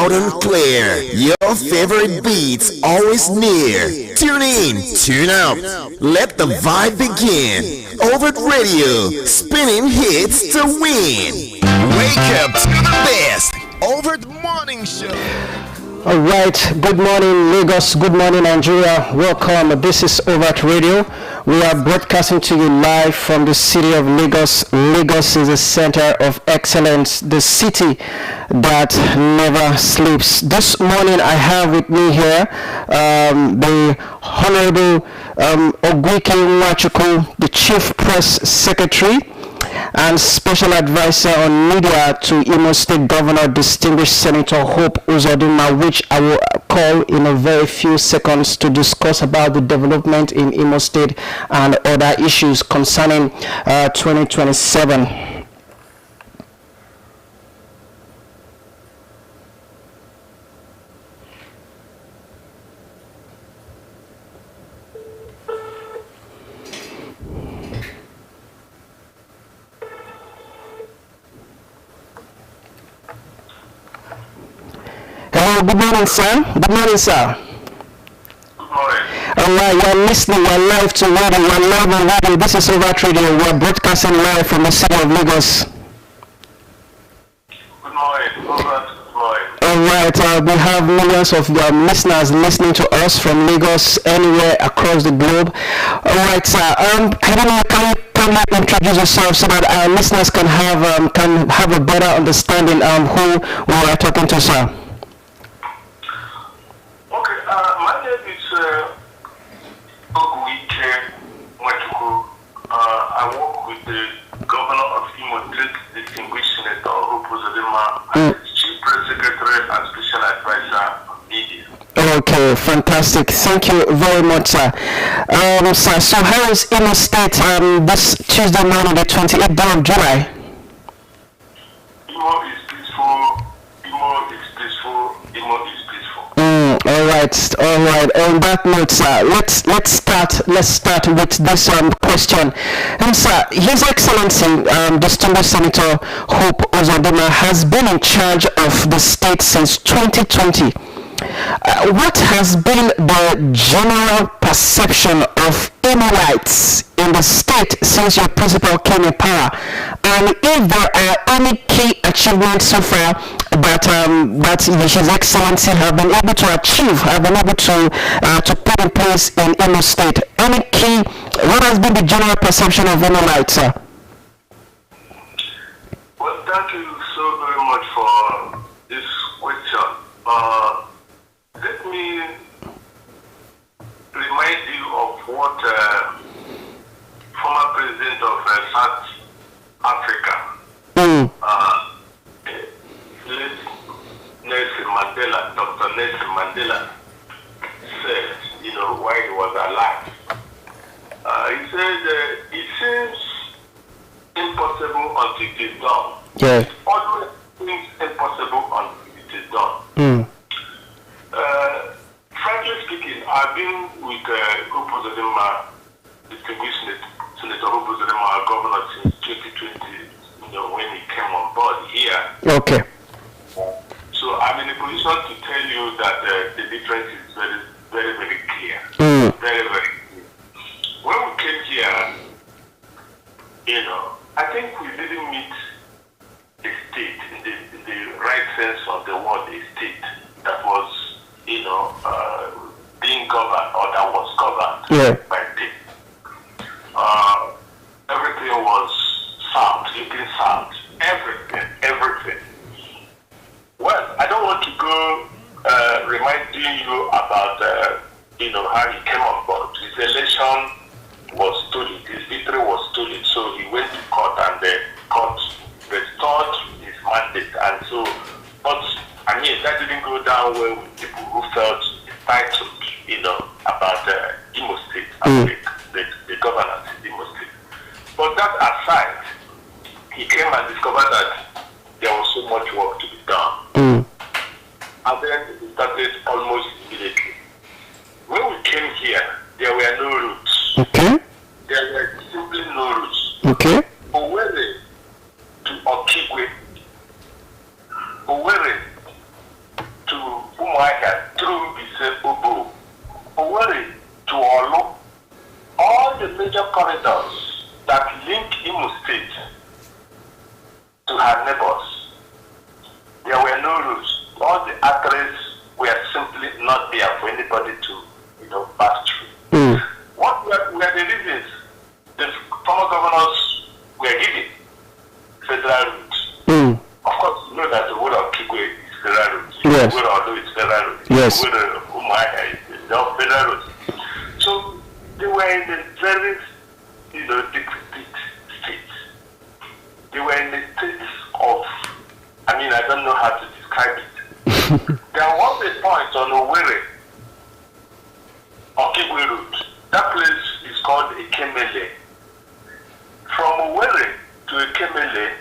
loud and clear. Your favorite beats always near. Tune in, tune out. Let the vibe begin. Overt Radio, spinning hits to win. Wake up to the best. Overt Morning Show. All right, good morning Lagos, good morning Nigeria, welcome. This is Overt Radio. We are broadcasting to you live from the city of Lagos. Lagos is the center of excellence, the city that never sleeps. This morning I have with me here the Honorable Ogwike Nwachukwu, the Chief Press Secretary and Special Advisor on Media to Imo State Governor, Distinguished Senator Hope Uzodinma, which I will call in a very few seconds to discuss about the development in Imo State and other issues concerning 2027. Good morning, sir. Good morning, sir. Good morning. All right, you're listening. We're live to radio. We're live on radio. This is Overt Radio. We're broadcasting live from the city of Lagos. Good morning. Good morning. All right, we have millions of listeners listening to us from Lagos, anywhere across the globe. All right, sir. I don't know. Can you introduce yourself so that our listeners can have a better understanding who we are talking to, sir? My name is Ogwike Nwachukwu. I work with the Governor of Imo State, Distinguished Senator Hope Uzodinma, as Chief Press Secretary and Special Advisor on Media. Okay, fantastic. Thank you very much, sir. Sir, so how is Imo State this Tuesday morning, the 28th day of July? Imo is peaceful. Imo is peaceful. Imo is peaceful. All right. On that note, sir, let's start with this question. Sir, His Excellency, Distinguished Senator Hope Uzodinma, has been in charge of the state since 2020. What has been the general perception of Imolites in the state since your principal came in power? And if there are any key achievements so far that His Excellency have been able to achieve, have been able to put in place in Imo State, what has been the general perception of Imolites, sir? Well, thank you so very much for this question. Let me remind you of what former president of South Africa, Nelson Mandela, Dr. Nelson Mandela, said, while he was alive. He said, it seems impossible until it is done. Yeah. It always seems impossible until it is done. Frankly speaking, I've been with Hope Uzodinma, Distinguished Senator Hope Uzodinma, our governor since 2020, when he came on board here. Okay. So I'm in a position to tell you that the difference is very, very, very clear. Very, very clear. When we came here, I think we didn't meet a state in the right sense of the word, a state that was being governed or that was governed by state. Everything was sound, looking sound. Everything. Well, I don't want to go reminding you about how he came on board. His election was stolen, his victory was stolen, so he went to court and the court restored his mandate, and so that didn't go down well with people who felt entitled, about Imo State and the governance in Imo State. But that aside, he came and discovered that there was so much work to be done. And then it started almost immediately. When we came here, there were no routes. Okay. There were simply no routes. Okay. Owerri to Okigwe, Owerri Umuahia through the Obo, Owerri to Olu, all the major corridors that link Imo State to her neighbors, there were no roads. All the arteries were simply not there for anybody to, pass through. What were the reasons? The former governors were giving federal routes. Of course, you know that the word of Kigwe is federal routes. Yes. The word of Odo is federal routes. Yes. The word of Umuahia is federal routes. So they were in the very, big states. They were in the states of, I don't know how to describe it. There was a point on Owerri, Okigwe Road. That place is called Ekemele. From Owerri to Ekemele,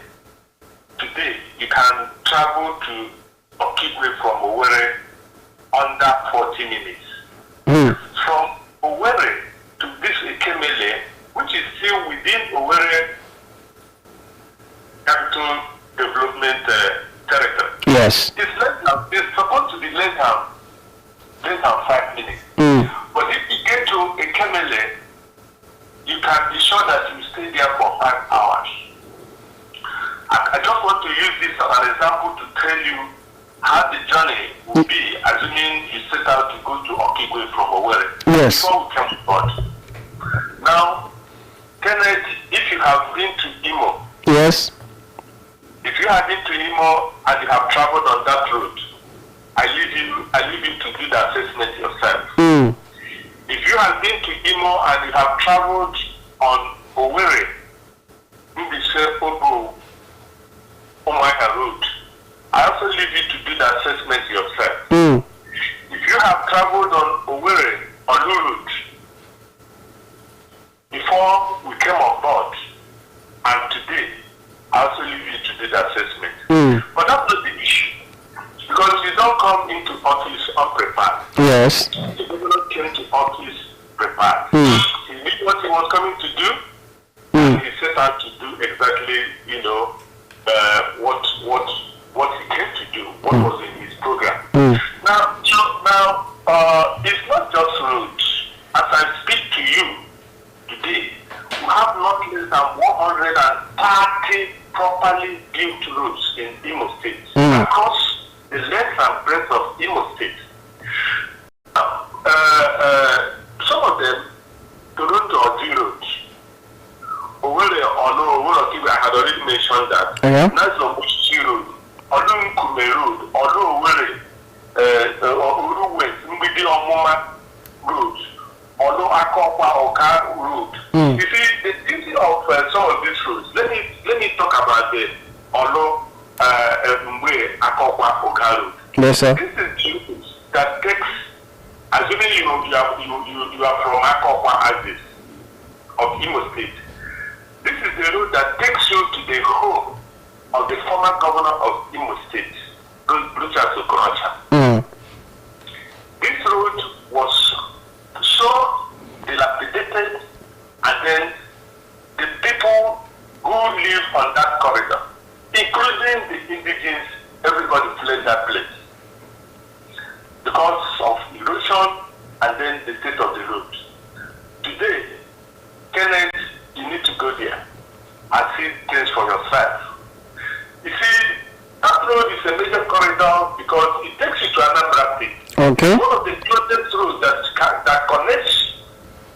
today you can travel to Okigwe from Owerri under 40 minutes. From Owerri to this Ekemele, which is still within Owerri Capital Development Territory. Yes. It's supposed to be less than 5 minutes. But if you get to Ekemele, you can be sure that you stay there for 5 hours. I just want to use this as an example to tell you how the journey will be, assuming you set out to go to Okigwe from Owerri. Yes. Before we come to God. Now, Kenneth, if you have been to Imo, Yes. if you have been to Imo and you have traveled on that road, I leave you to do the assessment yourself. If you have been to Imo and you have traveled on Owerri, Mbise Obo, Umuahia Road, I also leave you to do the assessment yourself. If you have traveled on Owerri, Olu Road, before we came on board, and today, I also leave you to do the assessment. But that's not the issue. Because you don't come into office unprepared. Yes. The governor came to office prepared. He knew what he was coming to do, and he set out to do exactly, what he came to do, what was in his program. Now, it's not just roads. As I speak to you today, we have not less than 130 properly built roads in Imo State across the length and breadth of Imo State. Some of them, Toronto or Road, Owerri or no, Owerri, I had already mentioned that. Nazo Mushi Road, Olu Nkume Road, Olu Owerri, Olu West, Mbidi Omuma Road, Olu Akokwa Oka Road. You see, the beauty of some of these roads, let me talk about the Olu Mwe Akokwa Oka Road. Yes, sir. This is the road that takes, assuming you are from Akokwa Axis of Imo State. This is the road that takes you to the home of the former governor of Imo State, Lucha Sokorocha. This road was so dilapidated, and then the people who live on that corridor, including the indigenous, everybody fled that place because of erosion and then the state of the road. Today, Kenneth, you need to go there and see things for yourself. You see, that road is a major corridor because it takes you to Anambra State. Okay. One of the closest roads that connects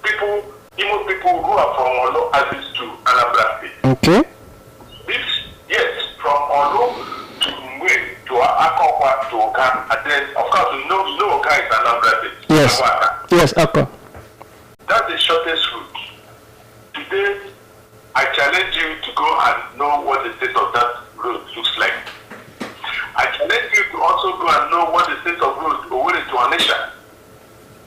people, Imo people who are from Olo Axis to Anambra State. Okay. Yes, from Olo to Mwe to Akokwa to Oka, and then of course you know Oka is Anambra State. Yes. Yes, Akko. That's the shortest route. Today, I challenge you to go and know what the state of that road looks like. I challenge you to also go and know what the state of road Owerri to Onitsha,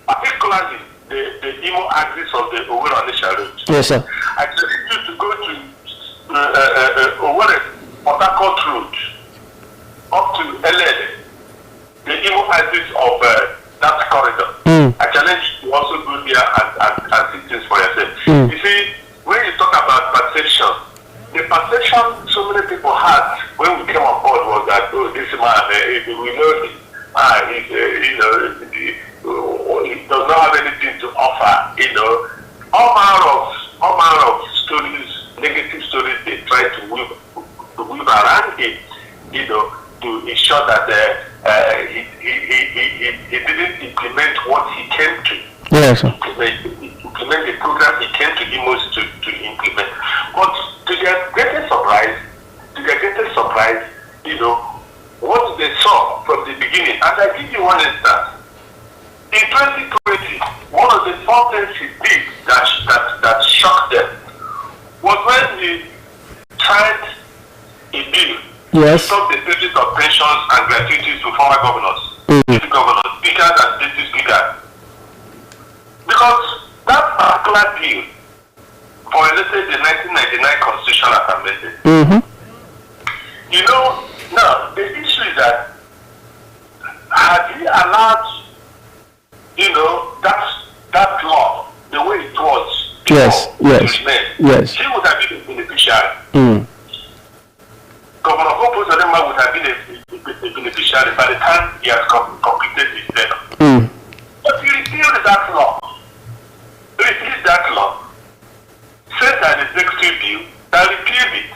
particularly the Imo axis of the Owerri Onitsha road. Yes, sir. I challenge you to go to Owerri Port Harcourt road up to LL, the Imo axis of that corridor. I challenge you to also go there and see things for yourself. You see, when you talk about perception, the perception so many people had when we came on board was that, oh, this man, we know He does not have anything to offer. All manner of stories, negative stories they try to weave around him, to ensure that he didn't implement what he came to. Yes. Implement the program he came to Imo's to implement. But to their greatest surprise, what they saw from the beginning, and I give you one instance. In 2020, one of the first things he did that shocked them was when he signed a bill to stop the payments of pensions and gratuities to former governors, city governors, speakers and deputy speakers. Because that particular bill violated the 1999 constitutional amendment. Now the issue is that had he allowed that law the way it was yes, he would have been a beneficiary. Governor Hope Uzodinma would have been a beneficiary by the time he has completed his tenure. But he repealed that law. Said that the executive bill that repealed it.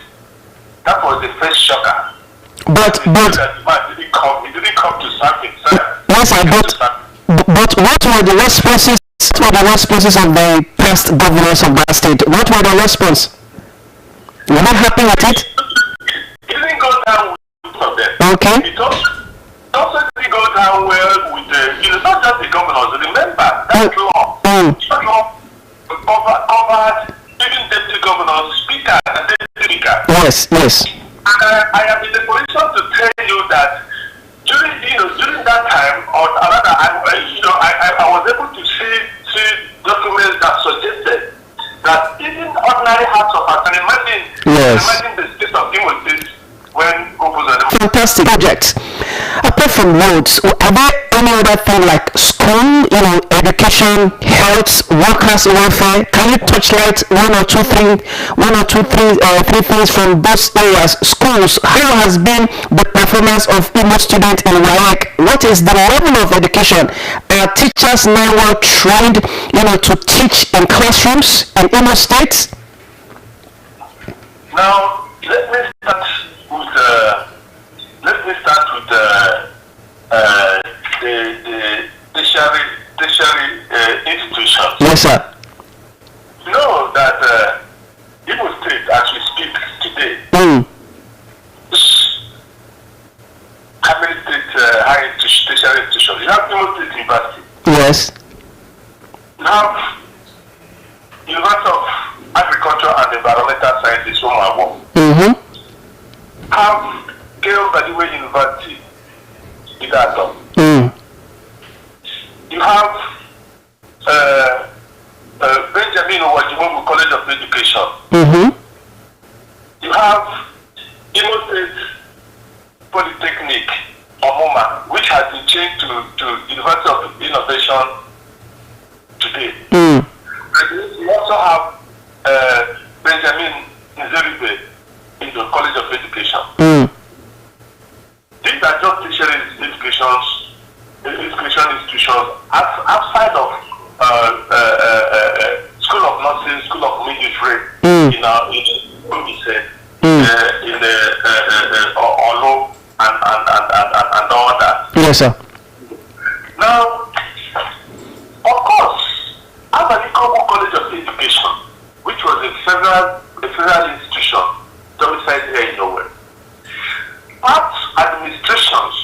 That was the first shocker. But he didn't come to serve himself. Yes, but what were the responses? What were the responses of the past governors of that state? What were the response? Were they happy with it? It didn't go down with some of them. Okay. It also didn't go down well with not just the governors. Remember that law. That law covered even deputy governors, speakers, and deputy speakers. Yes. And I am in the position to tell you that during that time, or rather, I was able to see documents that suggested that even ordinary House of Assembly, imagine the state of Imo State when fantastic projects. Apart from roads, are there any other thing like school, education, health, workers' welfare? Can you touch light three things from those areas? Schools, how has been the performance of Imo students in WAEC? What is the level of education? Are teachers now well trained, to teach in classrooms in Imo State? Now, let me start with the tertiary institutions. Yes, sir. Know that Imo State, as we speak today, how many state tertiary institutions? You have Imo State University. Yes. You have University of Agriculture and Environmental Sciences, have Keo Badiwe University, Idato. You have Benjamin Owajimobu College of Education. You have Imo State Polytechnic, Omoma, which has been changed to University of Innovation today. And you also have Benjamin Nzeribe in the College of Education. These are just tertiary education institutions outside of School of Nursing, School of Midwifery, in Olo and all that. Yes, sir. Now, of course, Abanikobo College of Education, which was a federal institution domiciled here in Nowhere, past administrations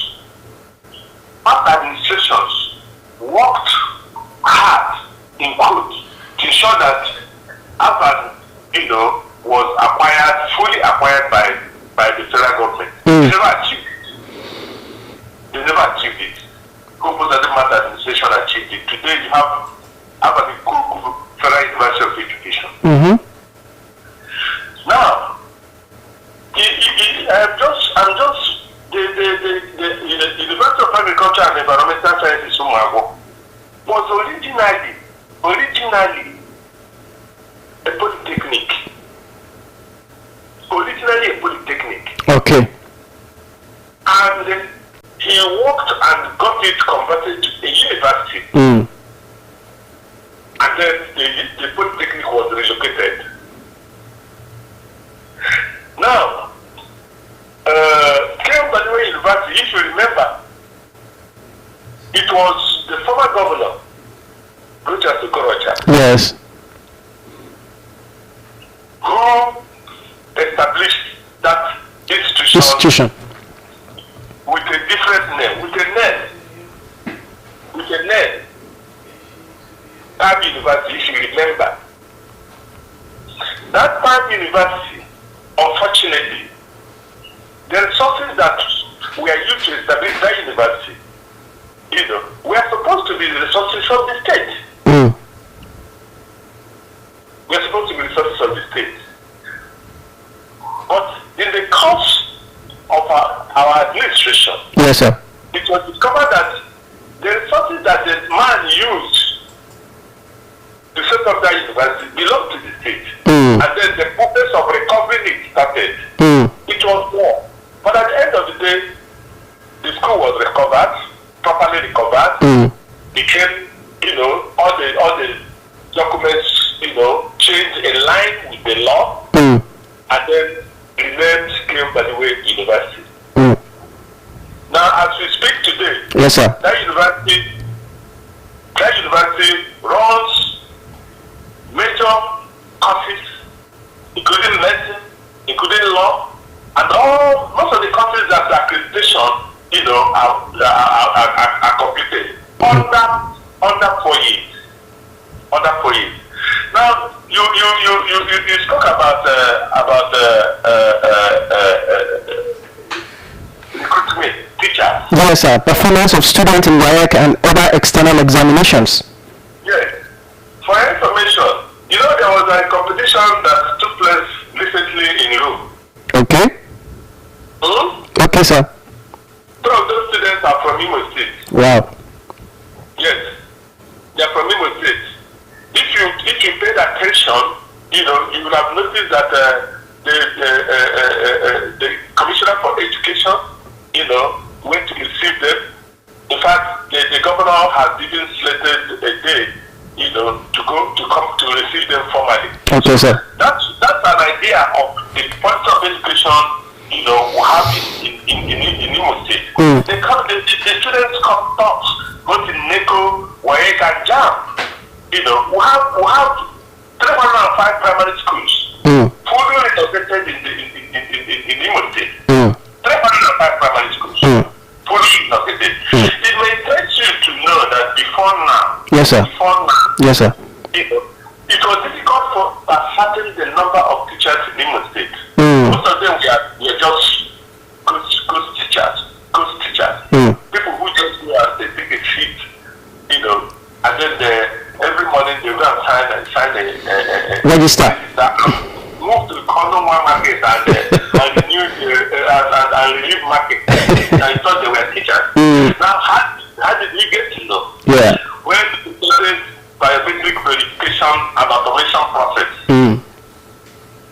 worked hard in quotes to ensure that Aban, was fully acquired by the federal government. They never achieved it. Government administration achieved it. Today you have Aban Federal University of Education. Now, the University of Agriculture and Environmental Sciences was originally a polytechnic. Okay. And he worked and got it converted to a university. And then the polytechnic was relocated. Now, Kembanwe University, if you remember, it was the former governor, Roger Sokorocha, Yes. who established that Institution. with a different name, with a name. Palm University, if you remember. That Palm University, unfortunately, the resources that were used to establish that university, were supposed to be the resources of the state. We're supposed to be resources of the state. But in the course of our administration, Yes, sir. it was discovered that the resources that the man used to set up that university belonged to the state. And then the process of recovering it started. It was more. But at the end of the day, the school was recovered, properly recovered. Became, all the documents, changed in line with the law. And then remained Kembanwe University. Now, as we speak today, Yes, sir. that university runs major courses, including medicine, including law, and most of the courses that the accreditation, are completed under 4 years. Under 4 years. Now, you spoke about recruitment, teachers. Yes, sir. Performance of students in WAEC and other external examinations. Yes. For your information, there was a competition that took place recently in Rome. Okay. Okay, sir. Two of those students are from Imo State. Wow. Yes. They are from Imo State. If you paid attention, you would have noticed that the Commissioner for Education, went to receive them. In fact, the governor has even slated a day, to come to receive them formally. Okay, sir. That's an idea of the point of education, we have in Imo State. The students come out, go to NECO, WAEC, and JAM. We have 305 primary schools fully relocated in Imo State. 305 primary schools fully relocated. It may interest you to know that before now, Yes, sir. Yes, sir. it was difficult for ascertain the number of teachers in Imo State. Most of them were just ghost teachers. People who just go and they take a seat, and then every morning they go and sign a Register. Move to the condom market and the new and relief market. I thought they were teachers. Now, how did we get to know? Yeah. When we started biometric verification and automation process,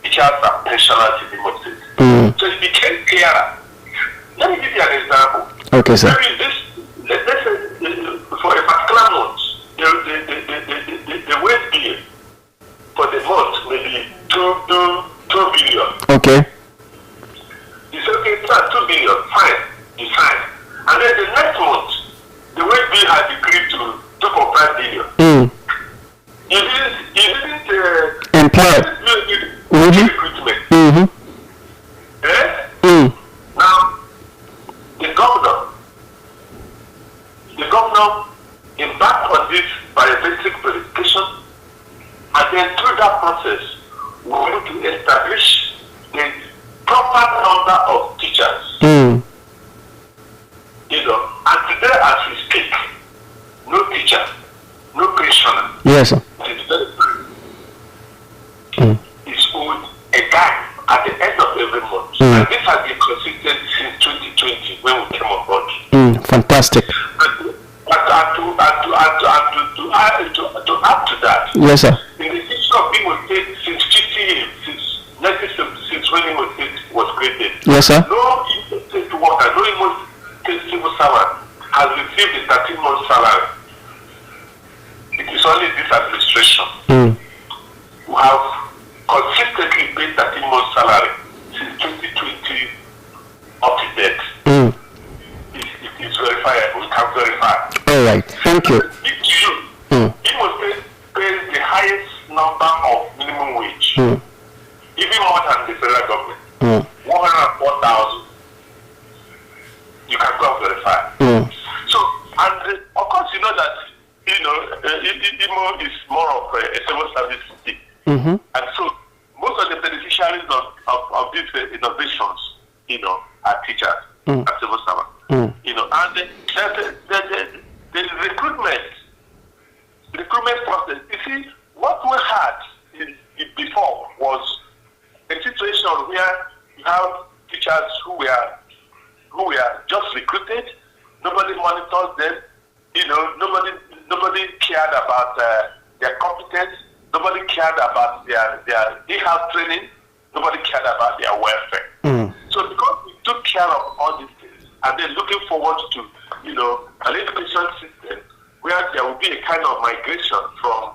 teachers are pensioners in the State. So it became clearer. Let me give you an example. Okay, sir. Maybe let's say for a particular month, the wage bill for the month may be 2 billion. Okay. You say, okay, it's not 2 billion, fine, it's fine. And then the next month, the wage bill has decreased to 2.5 billion. You didn't Employ. recruitment. Eh? Now, the governor embarked on this biometric verification, and then through that process, we want to establish the proper number of teachers. And today as we speak, no teacher, no pensioner. Yes, sir. Is owed a dime at the end of every month. And this has been consistent since 2020 when we came on board. Fantastic. To add to that, Yes, sir. in the history of Imo State since 50 years, since when Imo State was created, Yes, sir. no Imo State worker, no Imo State civil servant receive the 13-month salary. It is only this administration who have consistently paid 13-month salary since 2020 up to date. It is verifiable. We can verify. All right. Thank you. Imo State pays the highest number of minimum wage, even more than the federal government. 104,000. You can go and verify. So, and of course, you know that Imo is more of a civil service state, and so most of the beneficiaries of these innovations, are teachers and civil servants. And the recruitment process. You see, what we had before was a situation where you have teachers who were just recruited. Nobody monitors them. Nobody cared about their competence. Nobody cared about their in-house training. Nobody cared about their welfare. So because we took care of all these things, and then looking forward to an education system where there will be a kind of migration from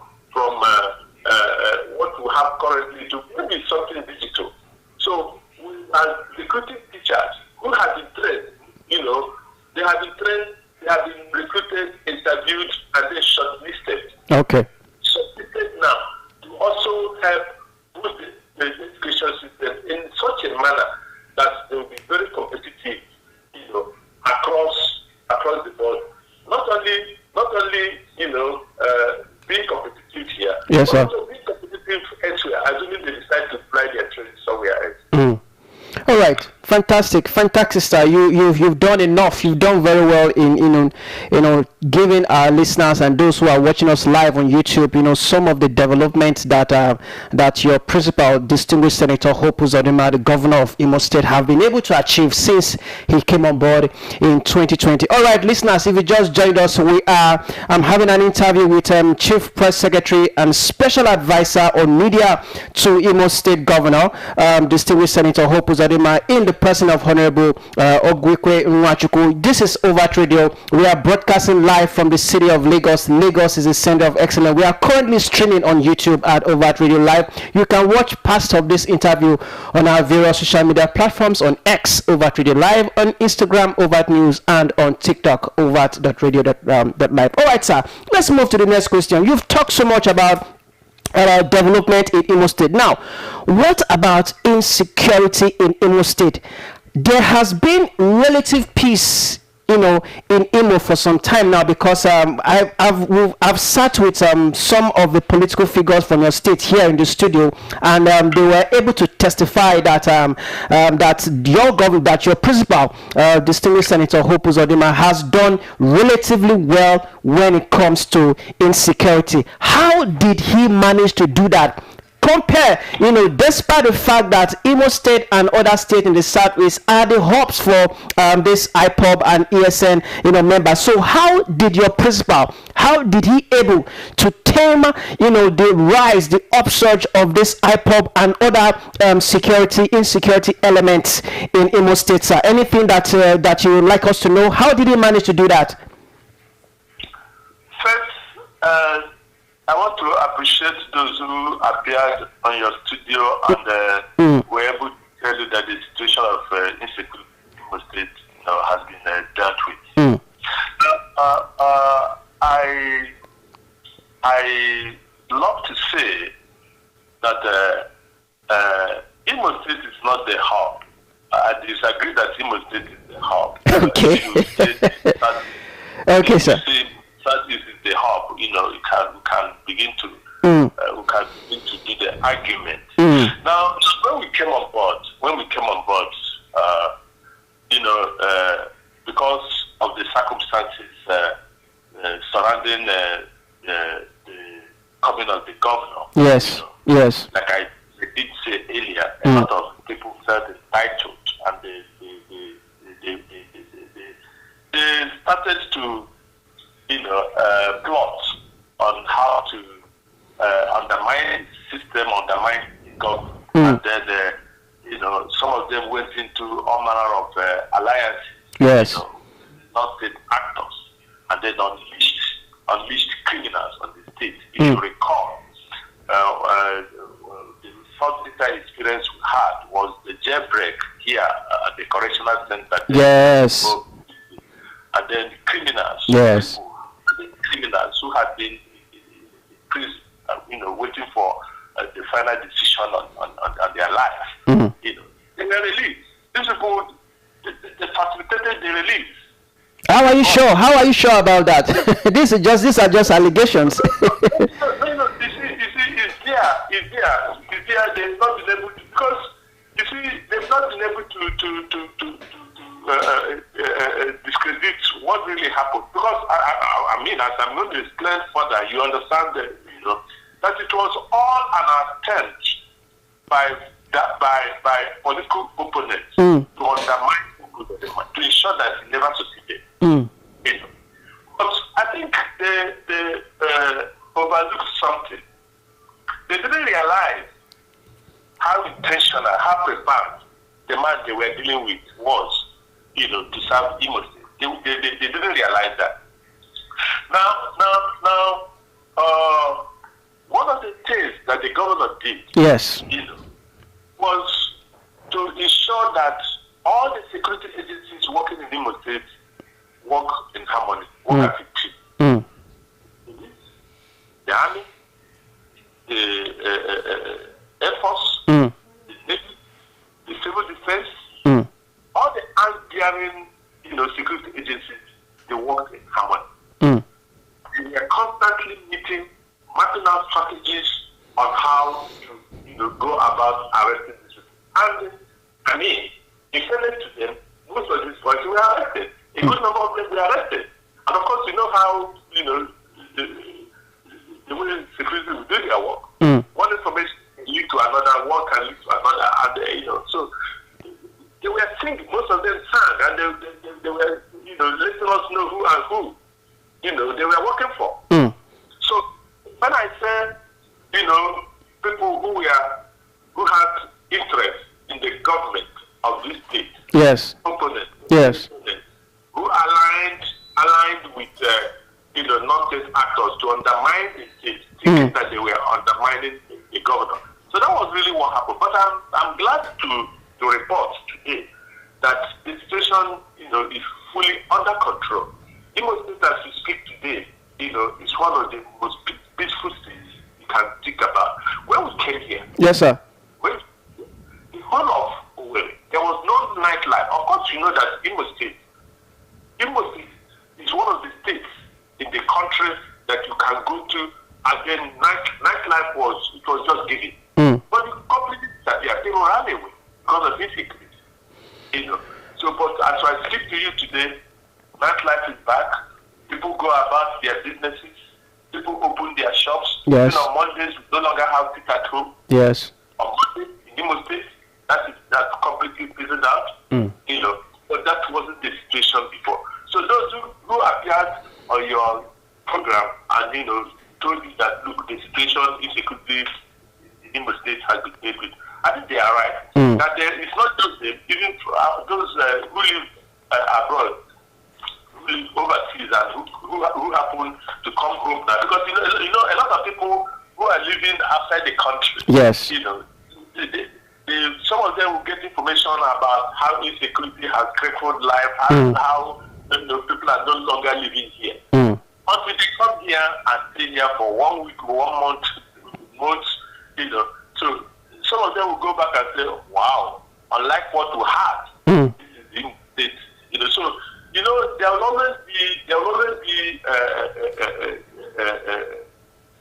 what we have currently to maybe something digital. So we are recruiting teachers who have been trained. They have been trained, they have been recruited, interviewed, and then shortlisted. Okay. Shortlisted now to also help boost the education system in such a manner that they will be very competitive, across the board. Not only being competitive here, yes, but sir. also being competitive elsewhere, assuming they decide to apply their training somewhere else. All right, fantastic, sir. You've done enough. You've done very well in giving our listeners and those who are watching us live on YouTube, some of the developments that your principal, distinguished Senator Hope Uzodimma, the governor of Imo State, have been able to achieve since he came on board in 2020. All right, listeners, if you just joined us, I'm having an interview with Chief Press Secretary and Special Advisor on Media to Imo State Governor, distinguished Senator Hope Uzodimma, in the person of Honorable Ogwikwe Nwachukwu. This is Overt Radio. We are broadcasting live from the city of Lagos. Lagos is a center of excellence. We are currently streaming on YouTube at Overt Radio Live. You can watch past of this interview on our various social media platforms, on X, Overt Radio Live, on Instagram, Overt News, and on TikTok, overt.radio.live. All right, sir. Let's move to the next question. You've talked so much about development in Imo State. Now, what about insecurity in Imo State? There has been relative peace, in Imo for some time now, because I've sat with some of the political figures from your state here in the studio, and they were able to testify that that your principal, distinguished Senator Hope Uzodimma, has done relatively well when it comes to insecurity. How did he manage to do that? Compare, despite the fact that Imo State and other states in the southeast are the hubs for this IPOB and ESN, members. So how did your principal, how did he able to tame, the rise, the upsurge of this IPOB and other insecurity elements in Imo State, sir? Anything that you would like us to know? How did he manage to do that? First, I want to appreciate those who appeared on your studio and were able to tell you that the situation of insecurity in the state has been dealt with. I love to say that Imo State is not the hub. I disagree that Imo State is the hub. Okay. Okay, sir. Southeast is the hub. We can begin to do the argument. Now, when we came on board, because of the circumstances surrounding the coming of the governor. Yes. Yes. Like I did say earlier, a lot of people felt entitled, and they started to plot on how to undermine the system, undermine the government, and then some of them went into all manner of alliances. Yes. Not state actors. then unleashed criminals on the state. If you recall, the first bitter experience we had was the jailbreak here at the correctional center. Yes. And then the criminals. Yes. The criminals who had been in prison, waiting for the final decision on their life. They were released. These people, they facilitated the release. How are you sure? How are you sure about that? These are just allegations. No, you see, it's there. They've not been able to, because you see, they've not been able to discredit what really happened. Because I mean, as I'm going to explain further, you understand that that it was all an attempt by political opponents to undermine, to ensure that it never succeeded. But I think they overlooked something. They didn't realize how intentional, how prepared the man they were dealing with was, to serve Imo State. They didn't realize that. Now, one of the things that the governor did, yes, was to ensure that all the security agencies working in Imo State work in harmony, work as a team. The Army, the Air Force, the Navy, the Civil Defense, all the hand-bearing, security agencies, they work in harmony. We are constantly meeting, mapping out strategies on how to, go about arresting these people. And I mean, in fairness to them, most of these boys were arrested. A good number of them were arrested. And of course, you know how, the way security will do their work. One information can lead to another, one can lead to another, and so they were singing, most of them sang, and they were, letting us know who and who, they were working for. So when I say, people who had interest in the government of this state, yes, opponents, yes, who aligned with non-state actors to undermine the state, thinking that they were undermining the governor. So that was really what happened. But I'm glad to report today that the situation is fully under control. Imo State, as we speak today, is one of the most peaceful states you can think about. When we came here, yes, sir, the whole of Overt, there was no nightlife. Of course, you know that Imo State is one of the states in the country that you can go to. Again, nightlife was just given. But it completely disappeared. People ran away because of insecurity. So, but as I speak to you today, nightlife is back. People go about their businesses. People open their shops. Yes. Even on Mondays, we no longer have sit at home. yes, On Monday, in Imo State, that's completely fizzled out. But that wasn't the situation before. So those who appeared on your program and told you that look, the situation insecurity in Imo State has been made with, I think they are right. That it's not just them, even those who live abroad, who live overseas, and who happen to come home now, because a lot of people who are living outside the country, yes, some of them will get information about how insecurity has crippled life, how people are no longer living here. Until they come here and stay here for 1 week, 1 month, months, so some of them will go back and say, wow, unlike what we had, this is it. So there will always be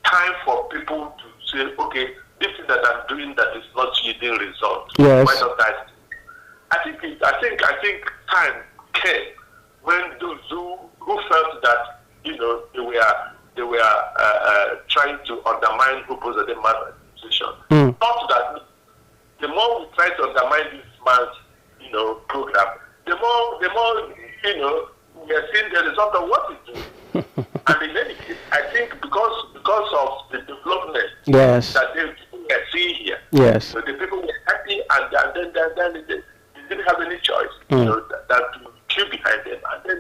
time for people to say, okay, this thing that I'm doing that is not yielding results. Yes. Why not I think time came when those who felt that they were trying to undermine purpose of the man's administration. Thought that the more we try to undermine this man's program, the more we are seeing the result of what he's doing. And in any case, I think because of the development yes, that they are seeing here, yes, so the people were happy, and then they didn't have any choice, that to queue behind them, and then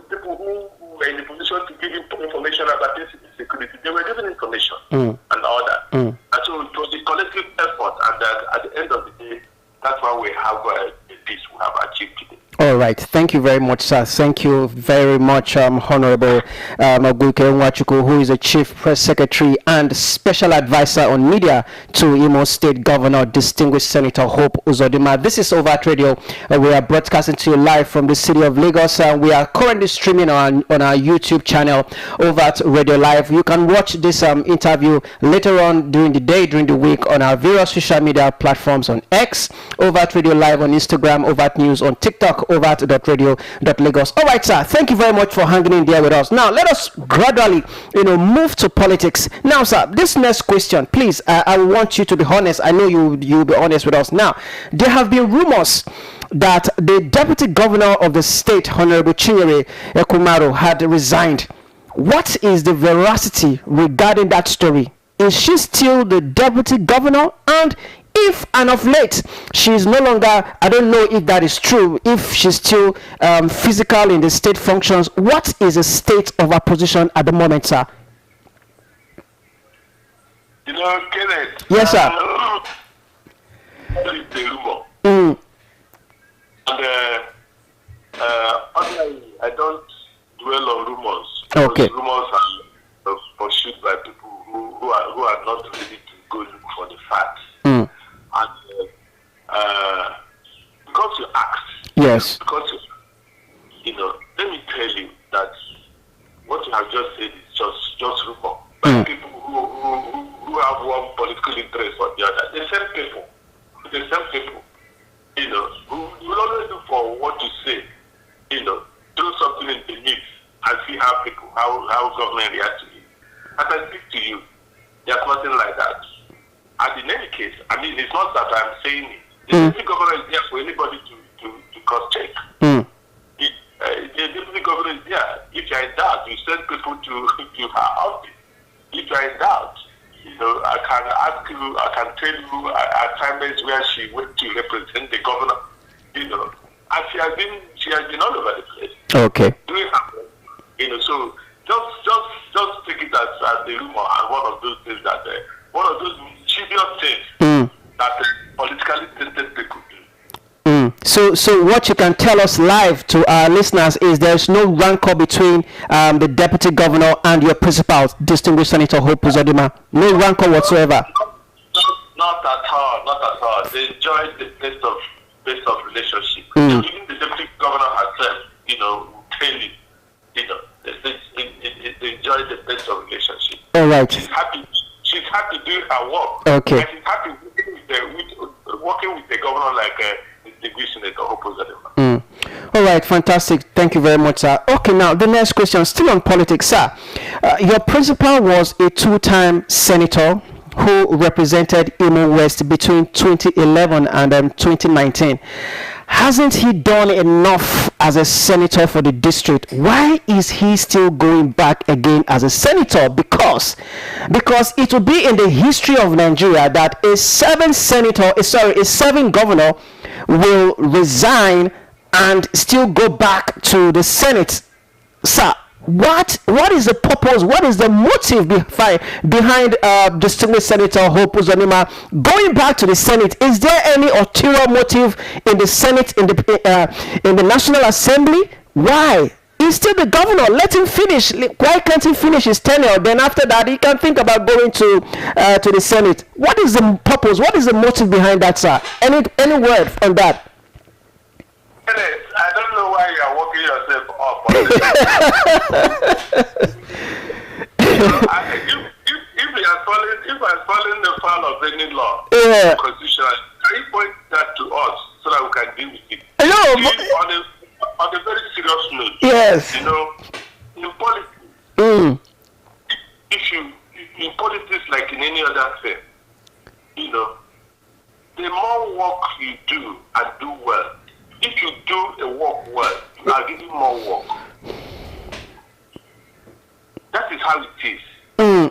the people who were in the position to give information about insecurity, they were giving information and all that. And so it was a collective effort, and that at the end of the day, that's why we have the peace we have achieved today. All right. Thank you very much, sir. Thank you very much, Honorable Maguike Nwachukwu, who is the Chief Press Secretary and Special Advisor on Media to Imo State Governor, Distinguished Senator Hope Uzodimma. This is Overt Radio. We are broadcasting to you live from the city of Lagos. We are currently streaming on our YouTube channel, Overt Radio Live. You can watch this interview later on during the day, during the week, on our various social media platforms on X, Overt Radio Live on Instagram, Overt News on TikTok, overt.radio.lagos. All right, sir. Thank you very much for hanging in there with us. Now, let us gradually, move to politics. Now, sir, this next question, please, I want you to be honest. I know you'll be honest with us. Now, there have been rumors that the deputy governor of the state, Honorable Chinyere Ekumaro, had resigned. What is the veracity regarding that story? Is she still the deputy governor? And if and of late she is no longer, I don't know if that is true, if she's still physical in the state functions, what is the state of her position at the moment, sir? Kenneth. Yes, sir. That is the rumor. And I don't dwell on rumors. Okay. Rumors are pursued by people who are not ready to go look for the facts. And because you asked, yes, because let me tell you that what you have just said is just rumor. By people who have one political interest or the other, the same people, who will always look for what to say, do something in the mix and see how government reacts to it. As I speak to you, there's nothing like that. And in any case, it's not that I'm saying it. The deputy governor is there for anybody to cross-check. The deputy governor is there. If you're in doubt, you send people to her office. If you're in doubt, I can ask you, I can tell you assignments where she went to represent the governor. And she has been all over the place. Okay. Doing her work. So just take it as the rumor and one of those things that one of those mischievous things that politically tainted people do. So what you can tell us live to our listeners is there's no rancor between the deputy governor and your principal, Distinguished Senator Hope Uzodimma. No rancor whatsoever. Not at all. They enjoy the best of relationship. Even the deputy governor herself, will tell you, they enjoy the best of relationship. All right. She's happy doing her work. Okay. And she's happy working with the governor like Distinguished Senator Hope Uzodimma. All right, fantastic. Thank you very much, sir. Okay, now the next question, still on politics, sir. Your principal was a two-time senator who represented Imo West between 2011 and 2019. Hasn't he done enough as a senator for the district? Why is he still going back again as a senator? Because it will be in the history of Nigeria that a seven governor will resign and still go back to the Senate. Sir, what is the purpose? What is the motive behind Distinguished Senator Hope Uzodimma going back to the Senate? Is there any ulterior motive in the Senate, in the National Assembly? Why? He's still the governor. Let him finish. Why can't he finish his tenure? Then after that, he can think about going to the Senate. What is the purpose? What is the motive behind that, sir? Any word on that? I don't know why you are working yourself up. If I'm following the foul of any law, constitution, can you point that to us so that we can deal with it? No, on a very serious note. Yes. In politics, in politics like in any other thing, the more work you do and do well, if you do a work well, you are giving more work. That is how it is.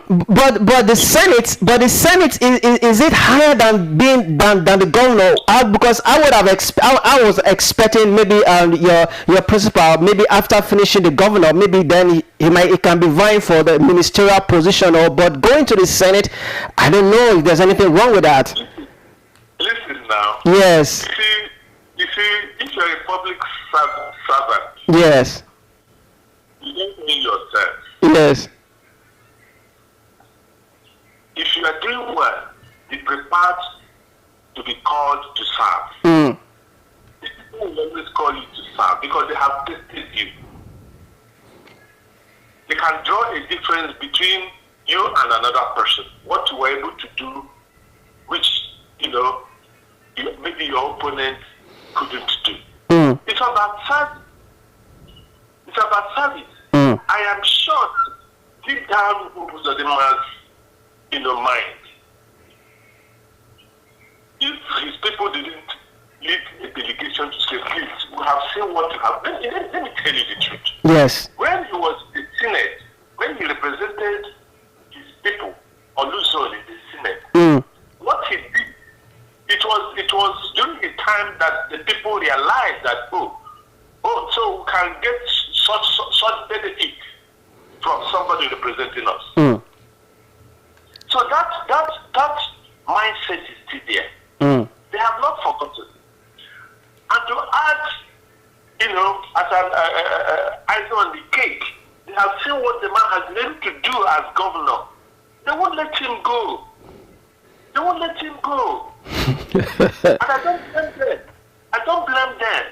But the Senate is it higher than than the governor? Because I would have I was expecting maybe your principal, maybe after finishing the governor, maybe then he can be vying for the ministerial position, or but going to the Senate, I don't know if there's anything wrong with that. Listen now. Yes. You see, if you're a public servant, Yes. you don't mean yourself. Yes. If you are doing well, be prepared to be called to serve. The people will always call you to serve because they have tested you. They can draw a difference between you and another person. What you were able to do, which, maybe your opponent couldn't do. It's about service. It's about service. I am sure deep down Uzodimma's mind, if his people didn't lead a delegation to say, please, we have seen what you have. Let me tell you the truth. Yes. When he was in the Senate, when he represented his people on Luzon in the Senate, what he did, it was during the time that the people realized that, so we can get such benefit from somebody representing us. So that mindset is still there. They have not forgotten. And to add, as an icing on the cake, they have seen what the man has been able to do as governor. They won't let him go. They won't let him go. And I don't blame them. I don't blame them.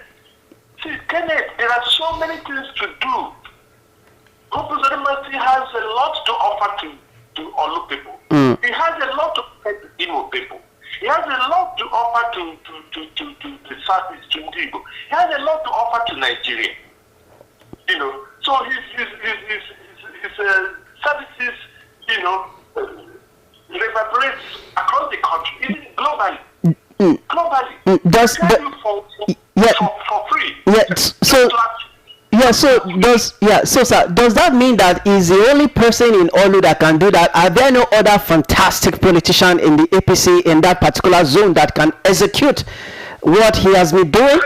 See, Kenneth, there are so many things to do. Hope has a lot to offer to Olu people. He has a lot to offer to Imo people. He has a lot to offer to the Southeast, to Igbo. He has a lot to offer to Nigeria. So his services, reverberates across the country, even globally. Globally. For free. So sir, does that mean that he's the only person in Olu that can do that? Are there no other fantastic politician in the APC in that particular zone that can execute what he has been doing?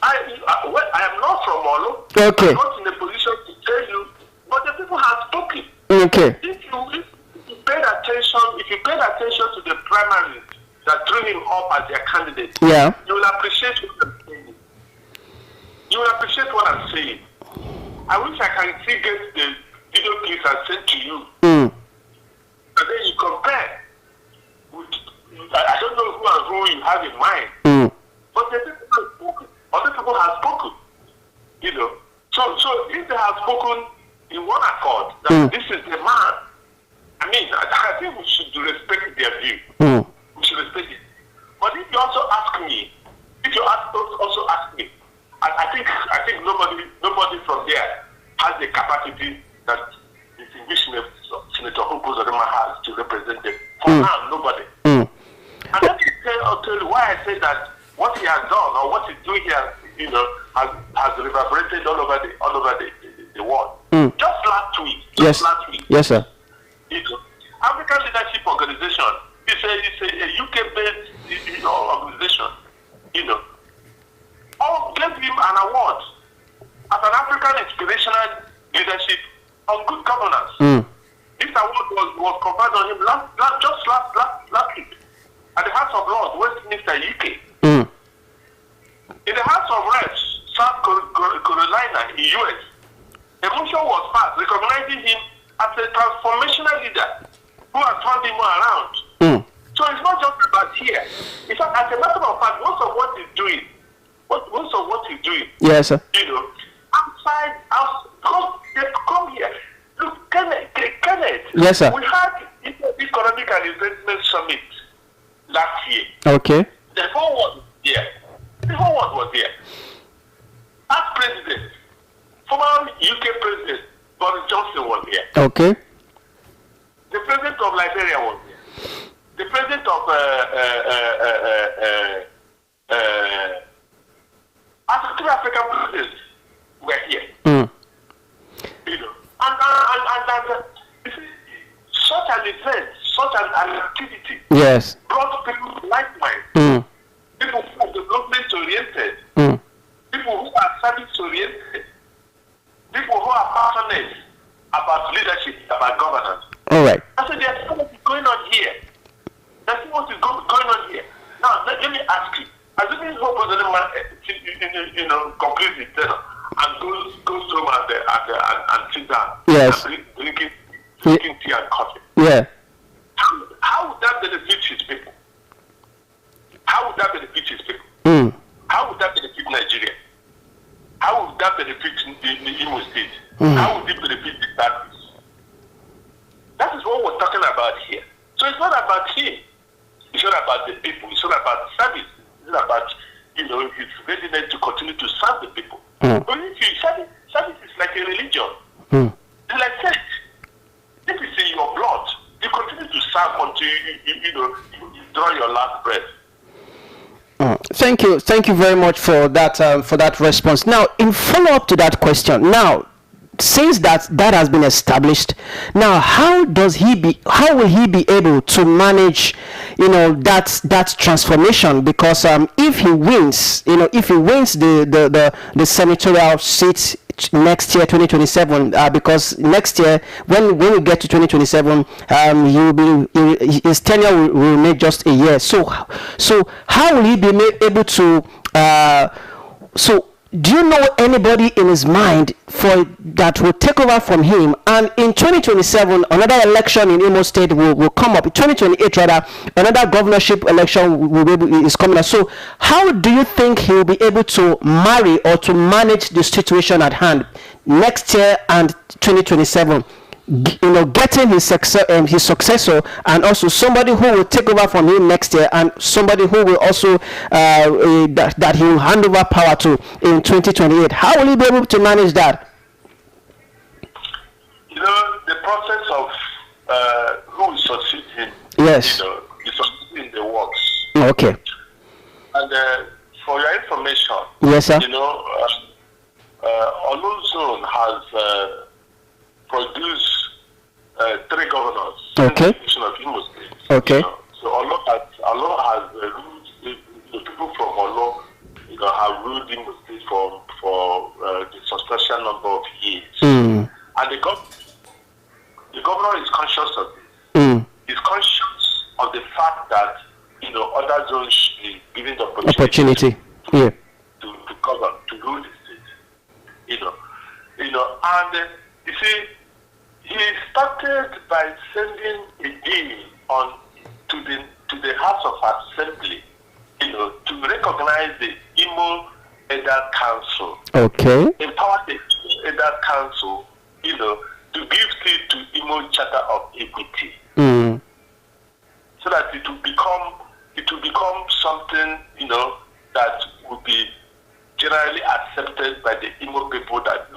I am not from Olu. Okay. I'm not in a position to tell you, but the people have spoken. Okay. If you paid attention to the primaries that drew him up as their candidate, yeah, you will appreciate what I'm saying. You will appreciate what I'm saying. I wish I can still get the video clips I sent to you. And then you compare with, I don't know who and who you have in mind. But the people have spoken. Other people have spoken. So if they have spoken in one accord, that this is the man, I think we should respect their view. We should respect it. But if you also ask me, I think nobody from there has the capacity that distinguished Senator Uzodimma has to represent them. For now, nobody. And let me tell you why I say that what he has done or what he's doing here, has reverberated all over the world. Just last week. Yes, sir. African Leadership Organization. It's a UK-based organization. All gave him an award as an African inspirational leadership on good governance. This award was conferred on him last week at the House of Lords, Westminster, UK. In the House of Reps, South Carolina, in US, a motion was passed recognizing him as a transformational leader who has turned him around. So it's not just about here. In fact, as a matter of fact, most of what he's doing, yes, sir. Outside, because they come here. Look, Kenneth. Yes, sir. We had Economic and Investment Summit last year. Okay. The whole world was there. As president, former UK president Boris Johnson was here. Okay. The president of Liberia was here. The president of three African presidents were here. And you see, activity. Yes. Brought people like mine. People who are development oriented. People who are service oriented. People who are passionate about leadership, about governance. All right. I said, there's something going on here. There's something going on here. Now, let me ask you. Assuming Hope President man, completes his tenure and goes home and sit down. Yes. And drinking tea and coffee. Yeah. How would that benefit his people? How would that benefit his people? How would that benefit Nigeria? How would that benefit the Imo State? How would it benefit the families? That is what we're talking about here. So it's not about him. It's not about the people. It's not about service. It's not about his readiness to continue to serve the people. But if you service is like a religion. It's like sex. If it's in your blood, you continue to serve until you draw your last breath. Thank you very much for that response. Now, in follow up to that question, now since that has been established, now how will he be able to manage that transformation? Because if he wins the senatorial seats next year 2027, because next year when we get to 2027, his tenure will remain just a year. So how will he be able to do you know anybody in his mind that will take over from him? And in 2027, another election in Imo State will come up. In 2028, rather, another governorship election is coming up. So how do you think he will be able to marry or to manage the situation at hand next year and 2027? Getting his successor, and also somebody who will take over from him next year, and somebody who will also that he will hand over power to in 2028. How will he be able to manage that? The process of who will succeed him. Yes. Is in the works. Okay. And for your information, yes, sir. Oluzon has produced 3 governors. Okay. Of Imo State. Okay. So Olo has ruled the people from Olo, have ruled Imo State for the substantial number of years. And the governor is conscious of this. He's conscious of the fact that other zones should be given the opportunity to govern, to rule the state. And you see, he started by sending a bill to the House of Assembly, to recognize the Imo Elder Council. Okay. Empower the Elder Council, to give seat to Imo Charter of Equity. So that it will become something, that will be generally accepted by the Imo people, that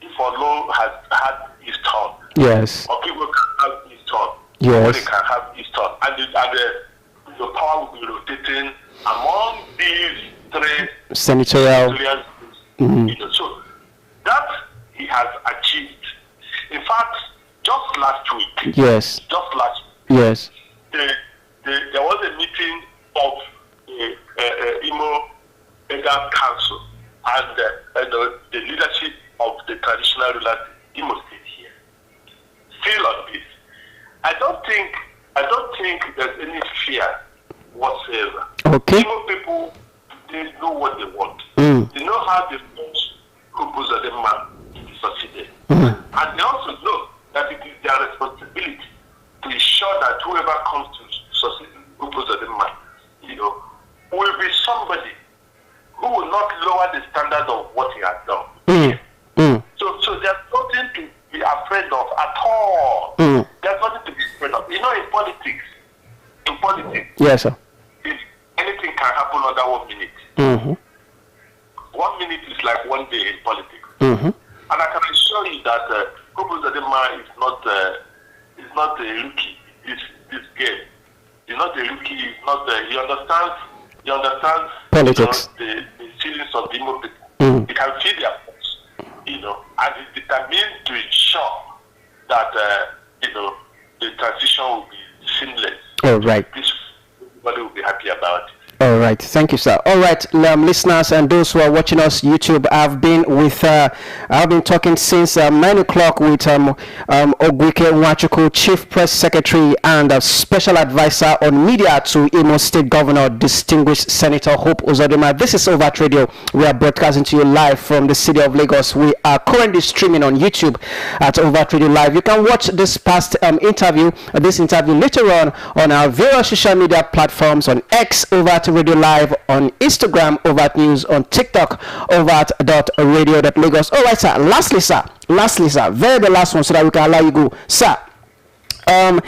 if Olo has had his turn, yes, or people can have his turn, yes, they can have his turn, and the power will be rotating among these 3 senatorial. So that he has achieved. In fact, just last week, yes, yes, there was a meeting of the Imo Elder Council and the leadership of the traditional rulers in Imo State here. Still on this, I don't think there's any fear whatsoever. Okay. Imo people, they know what they want. They know how they want Hope to be succeeded. And they also know that it is their responsibility to ensure that whoever comes to succeed Hope will be somebody who will not lower the standard of what he has done. So there's nothing to be afraid of at all. There's nothing to be afraid of. In politics, yes, sir, if anything can happen under 1 minute. 1 minute is like 1 day in politics. And I can assure you that Hope is not a rookie. This game. He's not a rookie. He understands politics. The feelings of the Imo people. He can feel their pulse, and he's determined to ensure that the transition will be seamless. All right. Everybody will be happy about it. All right, thank you, sir. All right, listeners and those who are watching us YouTube, I've been talking since 9 o'clock with Ogwike Nwachukwu, Chief Press Secretary and Special Advisor on Media to Imo State Governor, Distinguished Senator Hope Uzodinma. This is Overt Radio. We are broadcasting to you live from the city of Lagos. We are currently streaming on YouTube at Overt Radio Live. You can watch this past interview later on our various social media platforms, on X, Overt Radio Live, on Instagram, Overt News, on TikTok, overt.radio.lagos. All right, sir. Lastly, sir. Very the last one, so that we can allow you go, sir. As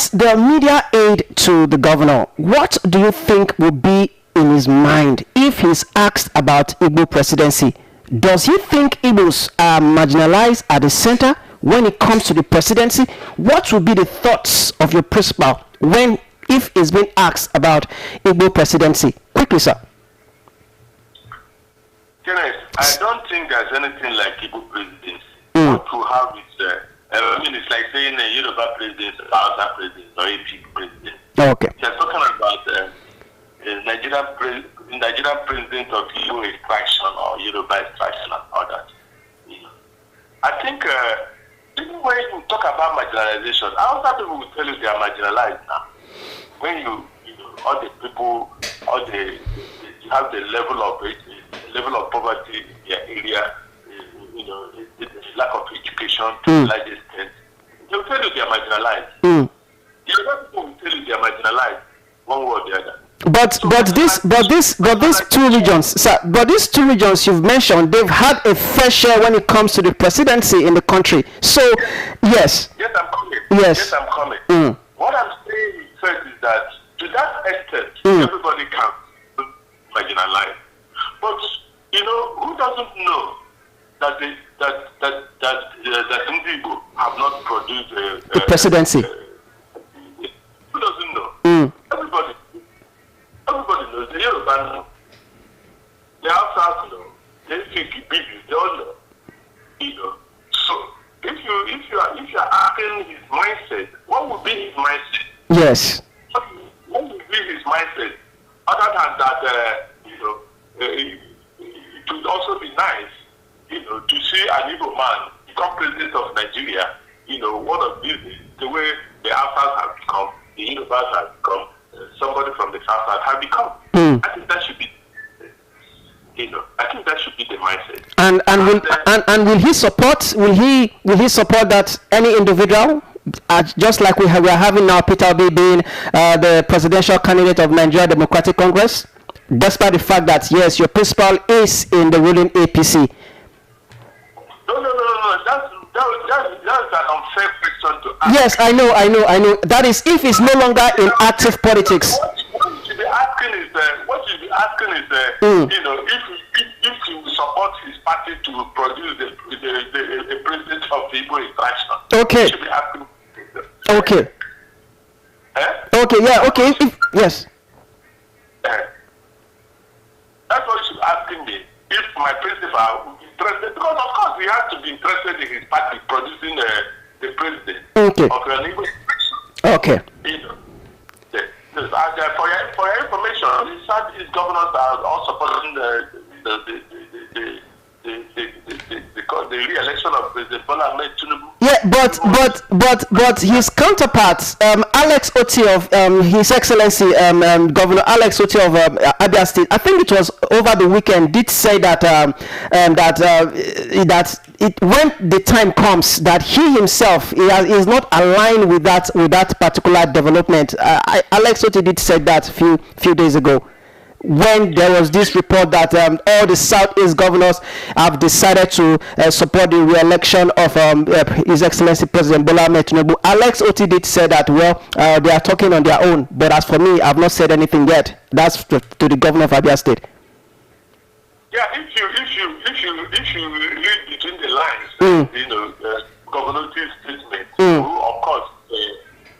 the media aide to the governor, what do you think will be in his mind if he's asked about Igbo presidency? Does he think Igbos are marginalized at the center when it comes to the presidency? What will be the thoughts of your principal if it's been asked about Igbo presidency? Quickly, sir. Kenneth, I don't think there's anything like Igbo presidency. What you have is, it's like saying a Yoruba president, a Hausa president, or a Pig president. Okay. You're talking about Nigerian president of Igbo extraction or Yoruba extraction and all that. I think even when you talk about marginalization, Hausa people will tell you they are marginalized now. When you all the people, you have the level of poverty in their area, the lack of education to a large extent. They will tell you they are marginalized. The other people will tell you they are marginalized, one way or the other. But these two regions, sir. But these two regions you've mentioned, they've had a fair share when it comes to the presidency in the country. So, yes. Yes, I'm coming. Yes, I'm coming. What I'm saying first is that to that extent, everybody can be marginalized. But who doesn't know that that Igbo have not produced a presidency? Who doesn't know? Everybody knows. The Yoruba know. The Hausa know. They speak English. They all know. So if you are asking his mindset, what would be his mindset? Yes. What would be his mindset? Other than that, it would also be nice, to see an Igbo man become president of Nigeria. One of these days, the way the Hausas have become, the Yorubas have become, somebody from the South have become. I think that should be. I think that should be the mindset. And will he support? Will he support that any individual? Just like we are having now, Peter Obi being the presidential candidate of Nigeria Democratic Congress, despite the fact that yes, your principal is in the ruling APC. No. That's an unfair question to ask. Yes, I know. That is if he's no longer in active politics. What you should be asking is, if you support his party to produce the president of the Igbo extraction. Okay. You should be asking. Okay. Okay. Yeah. Okay. Yes. That's what you should be asking me. If my principal would be interested, because of course he has to be interested in his party producing the president of an Igbo extraction. Okay. For your information, his governors are all supporting the re-election of President Bola Ahmed Tinubu. Yeah, but his counterparts, Alex Oti of His Excellency Governor Alex Oti of Abia State, I think it was over the weekend, did say that when the time comes that he himself is not aligned with that particular development. Alex Oti did say that few days ago, when there was this report that all the Southeast governors have decided to support the re-election of His Excellency President Bola Ahmed Tinubu. Alex Oti did say that, they are talking on their own, but as for me, I've not said anything yet. That's to the governor of Abia State. Yeah, if you read between the lines, Governor Oti's statement, who of course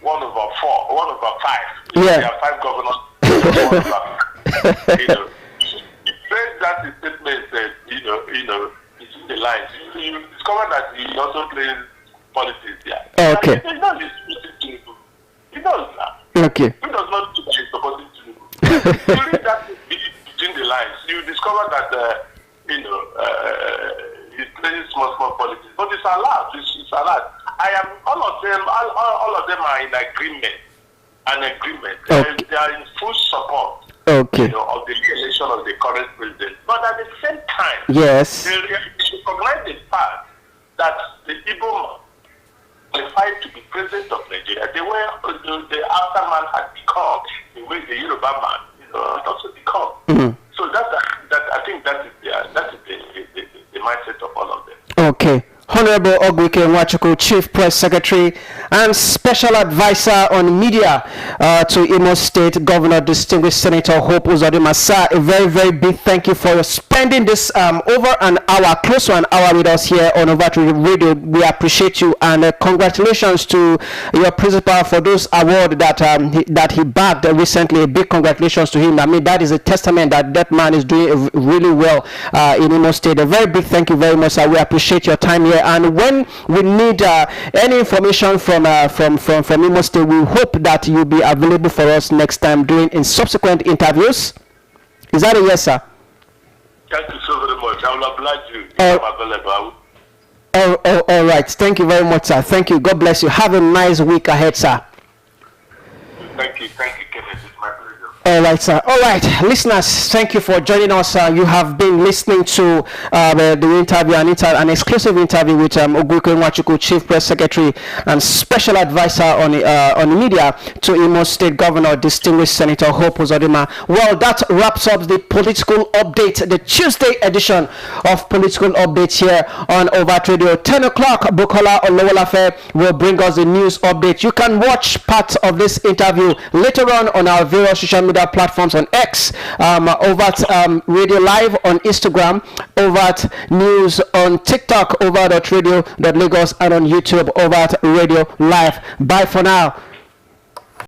one over five. Yeah. There are 5 governors. 1 over 5. He says that the statement says, between the lines. You discover that he also plays politics there. Okay. It's not disputing does now. Okay. He does not do what he's supposed to do. You read that between the lines, you discover that, he's playing small politics. But it's allowed. It's allowed. All of them are in agreement. Okay. They are in full support. Okay. Of the election of the current president. But at the same time, yes, they recognize the fact that the Igbo qualified to be president of Nigeria. They were the after man had become the way the Yoruba man, had also become. Mm-hmm. So that I think that is the mindset of all of them. Okay. Honorable Ogwike Nwachukwu, Chief Press Secretary and Special Advisor on Media to Imo State Governor, Distinguished Senator Hope Uzodimma. Sir, a very, very big thank you for spending this over an hour, close to an hour with us here on Overt Radio. We appreciate you, and congratulations to your principal for those awards that he bagged recently. A big congratulations to him. I mean, that is a testament that man is doing really well in Imo State. A very big thank you very much, sir. We appreciate your time here. And when we need any information from Imo State, we hope that you'll be available for us next time in subsequent interviews. Is that a yes, sir? Thank you so very much. I will oblige you if I'm available. All right. Thank you very much, sir. Thank you. God bless you. Have a nice week ahead, sir. Thank you, Kenneth. It's my pleasure. All right, sir. All right, listeners, thank you for joining us. You have been listening to the interview, an exclusive interview with Ogwike Nwachukwu, Chief Press Secretary and Special Advisor on Media to Imo State Governor, Distinguished Senator Hope Uzodimma. Well, that wraps up the political update, the Tuesday edition of Political Updates here on Overt Radio. 10 o'clock, Bukola Olowolafe will bring us the news update. You can watch parts of this interview later on our various social media platforms on X, Overt Radio Live on Instagram, Overt News on TikTok, Overt.radio.lagos, and on YouTube, Overt Radio Live. Bye for now.